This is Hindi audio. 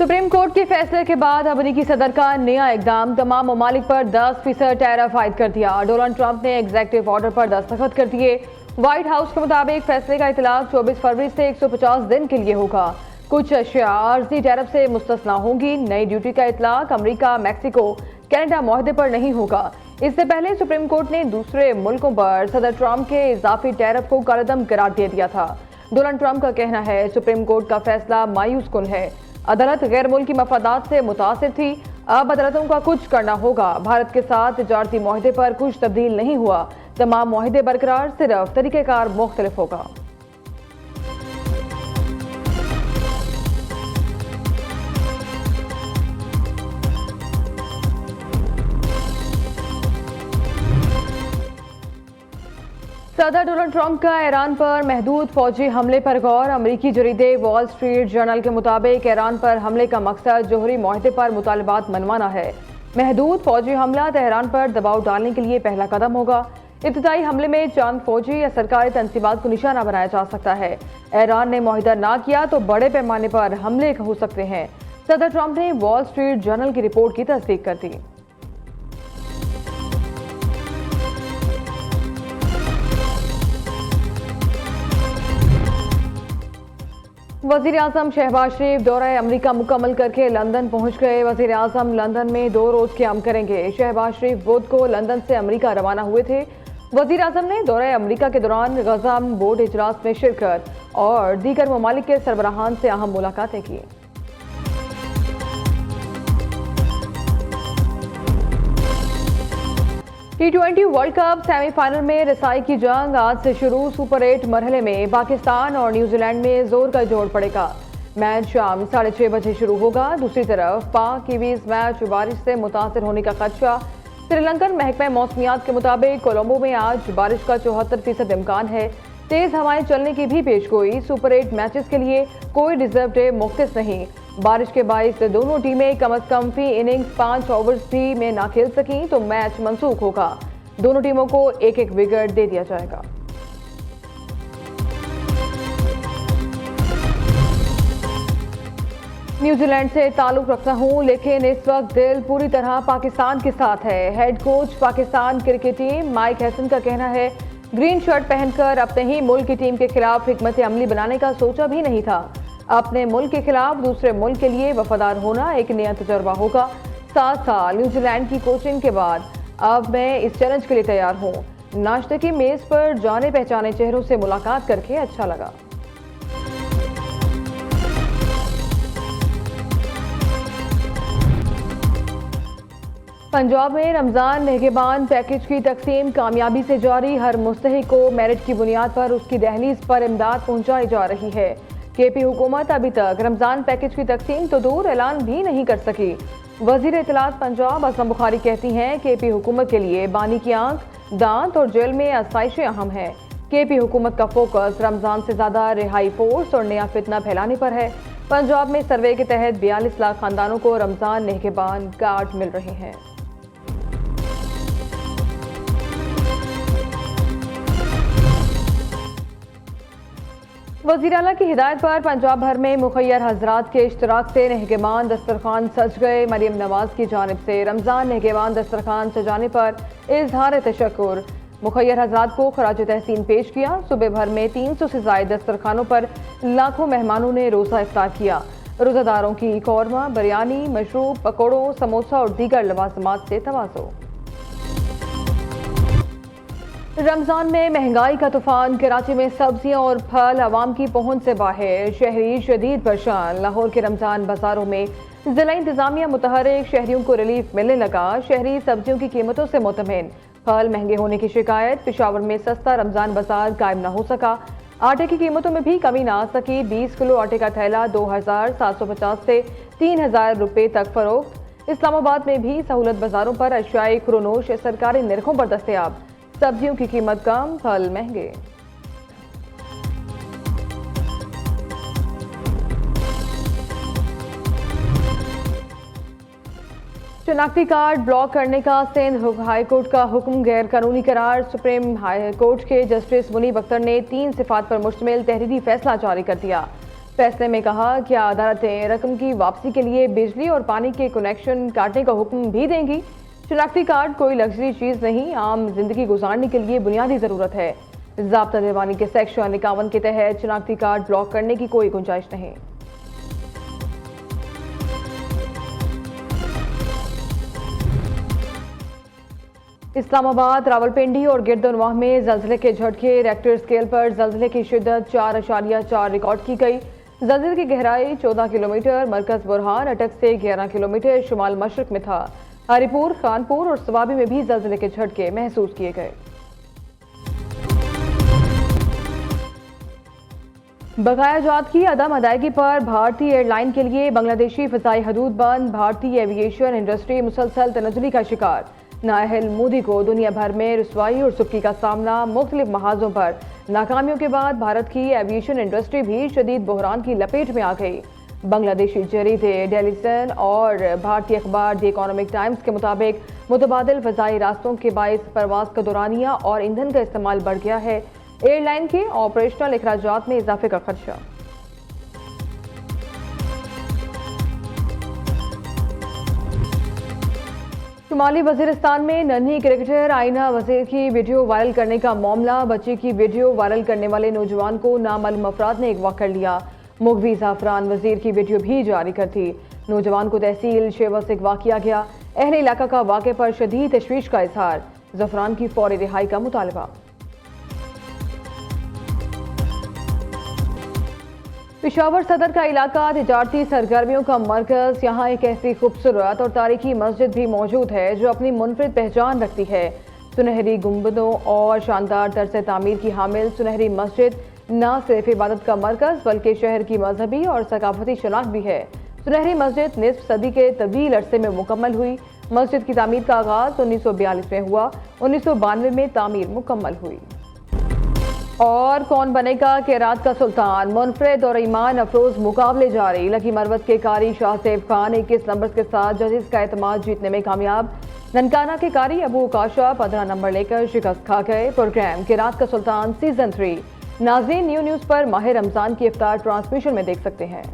सुप्रीम कोर्ट के फैसले के बाद अमेरिकी सदर का नया इकदाम, तमाम ममालिक पर 10% टैरिफ आयद कर दिया। डोनाल्ड ट्रंप ने एग्जीक्यूटिव ऑर्डर पर दस्तखत कर दिए। व्हाइट हाउस के मुताबिक फैसले का इतलाक 24 फरवरी से 150 दिन के लिए होगा। कुछ अशिया आर्जी टैरिफ से मुस्तस्ना होंगी। नई ड्यूटी का इतलाक अमेरिका, मैक्सिको, कनाडा मुआहदे पर नहीं होगा। इससे पहले सुप्रीम कोर्ट ने दूसरे मुल्कों पर सदर ट्रंप के इजाफी टैरिफ को कालेदम करार दे दिया था। डोनाल्ड ट्रंप का कहना है, सुप्रीम कोर्ट का फैसला मायूस कुन है। अदालत गैर मुल्की मफादात से मुतासिर थी, अब अदालतों का कुछ करना होगा। भारत के साथ तिजारती मुआहदे पर कुछ तब्दील नहीं हुआ, तमाम मुआहदे बरकरार, सिर्फ तरीक़ेकार मुख्तलिफ होगा। सदर डोनाल्ड ट्रंप का ईरान पर महदूद फौजी हमले पर गौर। अमेरिकी जरीदे वॉल स्ट्रीट जर्नल के मुताबिक ईरान पर हमले का मकसद जोहरी मुआहदे पर मुतालबात मनवाना है। महदूद फौजी हमला तेहरान पर दबाव डालने के लिए पहला कदम होगा। इब्तिदाई हमले में चंद फौजी या सरकारी तंसीबात को निशाना बनाया जा सकता है। ईरान ने मुआहदा ना किया तो बड़े पैमाने पर हमले हो सकते हैं। सदर ट्रंप ने वॉल स्ट्रीट जर्नल की रिपोर्ट की तस्दीक कर दी। वजीर आजम शहबाज शरीफ दौरा अमरीका मुकम्मल करके लंदन पहुंच गए। वजीर आजम लंदन में 2 रोज क्याम करेंगे। शहबाज शरीफ बुध को लंदन से अमरीका रवाना हुए थे। वजीर आजम ने दौरा अमरीका के दौरान गज़ाम बोर्ड इजलास में शिरकत और दीगर ममालिक के सरबराहान से अहम मुलाकातें की। T20 वर्ल्ड कप सेमीफाइनल में रसाई की जंग आज से शुरू। सुपर 8 मरहले में पाकिस्तान और न्यूजीलैंड में जोर का जोड़ पड़ेगा। मैच शाम 6:30 बजे शुरू होगा। दूसरी तरफ पाक कीवीज मैच बारिश से मुतासर होने का खदशा। श्रीलंकन महकमा मौसमियात के मुताबिक कोलंबो में आज बारिश का 74% इम्कान है। तेज हवाएं चलने की भी पेशगोई। सुपर 8 मैचेस के लिए कोई रिजर्व डे मुख्तस नहीं। बारिश के बाइस दोनों टीमें कम अज कम फी इनिंग्स 5 ओवर्स भी में ना खेल सकी तो मैच मंसूख होगा। दोनों टीमों को एक एक विकेट दे दिया जाएगा। न्यूजीलैंड से ताल्लुक रखता हूं, लेकिन इस वक्त दिल पूरी तरह पाकिस्तान के साथ है। Head coach Pakistan cricket team mic Hesson का कहना है, ग्रीन शर्ट पहनकर अपने ही मुल्क की टीम के खिलाफ हिकमत अमली बनाने का सोचा भी नहीं था। अपने मुल्क के खिलाफ दूसरे मुल्क के लिए वफादार होना एक नया तजर्बा होगा। 7 साल न्यूजीलैंड की कोचिंग के बाद अब मैं इस चैलेंज के लिए तैयार हूँ। नाश्ते की मेज पर जाने पहचाने चेहरों से मुलाकात करके अच्छा लगा। पंजाब में रमजान निगहबान पैकेज की तकसीम कामयाबी से जारी। हर मुस्तहिक को मेरिट की बुनियाद पर उसकी दहलीज पर इमदाद पहुंचाई जा रही है। केपी हुकूमत अभी तक रमजान पैकेज की तकसीम तो दूर ऐलान भी नहीं कर सकी। वजीर इत्तलात पंजाब असलम बुखारी कहती हैं, केपी हुकूमत के लिए बानी की आंख, दांत और जेल में आसाइशें अहम है। केपी हुकूमत का फोकस रमजान से ज्यादा रिहाई फोर्स और नया फितना फैलाने पर है। पंजाब में सर्वे के तहत 42 लाख खानदानों को रमजान निगहबान कार्ड मिल रहे हैं। वज़ीर आला की हिदायत पर पंजाब भर में मुखय्यर हजरात के इश्तराक से निगहबान दस्तरखान सज गए। मरियम नवाज की जानिब से रमजान निगहबान दस्तरखान सजाने पर इजहार तशक्कुर। मुखय्यर हजरात को खराज तहसीन पेश किया। सुबह भर में 300 से ज़ायद दस्तरखानों पर लाखों मेहमानों ने रोज़ा इफ्तार किया। रोज़ादारों की कौरमा, बिरयानी, मशरूब, पकौड़ों, समोसा और दीगर लवाजमात से तवाज़ो। रमजान में महंगाई का तूफान। कराची में सब्जियां और फल अवाम की पहुंच से बाहर। शहरी शदीद परेशान। लाहौर के रमजान बाजारों में जिला इंतजामिया मुतहरिक, शहरियों को रिलीफ मिलने लगा। शहरी सब्जियों की कीमतों से मुतमिन। फल महंगे होने की शिकायत। पेशावर में सस्ता रमजान बाजार कायम न हो सका। आटे की कीमतों में भी कमी न आ सकी। 20 किलो आटे का थैला 2750 से 3000 रुपये तक फरोख्त। इस्लामाबाद में भी सहूलत बाजारों पर अशियाई खुरोनोश सरकारी निरखों पर दस्तयाब। सब्जियों की कीमत कम, फल महंगे। शनाख्ती कार्ड ब्लॉक करने का सिंध हाई कोर्ट का हुक्म गैर कानूनी करार। सुप्रीम हाई कोर्ट के जस्टिस मुनीब अख्तर ने 3 सिफात पर मुश्तमिल तहरीरी फैसला जारी कर दिया। फैसले में कहा कि अदालतें रकम की वापसी के लिए बिजली और पानी के कनेक्शन काटने का हुक्म भी देंगी। शनाख्ती कार्ड कोई लग्जरी चीज नहीं, आम जिंदगी गुजारने के लिए बुनियादी जरूरत है। ज़ाब्ता दीवानी के सेक्शन 51 के तहत शनाख्ती कार्ड ब्लॉक करने की कोई गुंजाइश नहीं। इस्लामाबाद, रावलपिंडी और गिरदनवाह में जल्जले के झटके। रेक्टर स्केल पर जल्जले की शिद्दत 4.4 रिकॉर्ड की गई। जल्जले की गहराई 14 किलोमीटर। मरकज बुरहान अटक से 11 किलोमीटर शुमाल मशरक में था। हरिपुर, खानपुर और सवाबी में भी जल्जले के झटके महसूस किए गए। बकाया जात की अदम अदायगी पर भारतीय एयरलाइन के लिए बांग्लादेशी फ़िज़ाई हदूद बंद। भारतीय एविएशन इंडस्ट्री मुसलसल तनज़ुली का शिकार। नाअहल मोदी को दुनिया भर में रुसवाई और सुक्की का सामना। मुख्तलिफ महाजों पर नाकामियों के बाद भारत की एविएशन इंडस्ट्री भी शदीद बहरान की लपेट में आ गई। बांग्लादेशी जरीदे डेली सन और भारतीय अखबार द इकोनॉमिक टाइम्स के मुताबिक मुतबादिल फ़िज़ाई रास्तों के बाइस परवाज का दौरानिया और ईंधन का इस्तेमाल बढ़ गया है। एयरलाइन के ऑपरेशनल अखराजात में इजाफे का खदशा। शुमाली वजीरिस्तान में नन्ही क्रिकेटर आइना वजीर की वीडियो वायरल करने का मामला। बच्ची की वीडियो वायरल करने वाले नौजवान को नामालूम अफराद ने अगवा कर लिया। मुगवी ज़ाफरान वजीर की वीडियो भी जारी कर थी। नौजवान को तहसील शेवा से अगवा किया गया। अहले इलाका का वाक़े पर शदीद तशवीश का इजहार। ज़फरान की फौरी रिहाई का मुतालबा। पेशावर सदर का इलाका तिजारती सरगर्मियों का मरकज। यहाँ एक ऐसी खूबसूरत और तारीखी मस्जिद भी मौजूद है जो अपनी मुनफरिद पहचान रखती है। सुनहरी गुंबदों और शानदार तर्ज तामीर की हामिल सुनहरी मस्जिद न सिर्फ इबादत का मरकज बल्कि शहर की मजहबी और सकाफती शनाख्त भी है। सुनहरी मस्जिद निस्फ सदी के तवील अरसे में मुकम्मल हुई। मस्जिद की तामीर का आगाज 1942 में हुआ। 1992 में तामीर मुकम्मल हुई। और कौन बनेगा केरात का सुल्तान, मुनफरिद और ईमान अफरोज मुकाबले जारी। लकी मरवत के कारी शाह सैफ खान 21 नंबर के साथ जजेस का एतमाद जीतने में कामयाब। ननकाना के कारी अबू काशा 15 नंबर लेकर शिकस्त खा गए। प्रोग्राम केरात का सुल्तान सीजन 3 नाज़रीन न्यूज़ पर माह रमजान की इफ्तार ट्रांसमिशन में देख सकते हैं।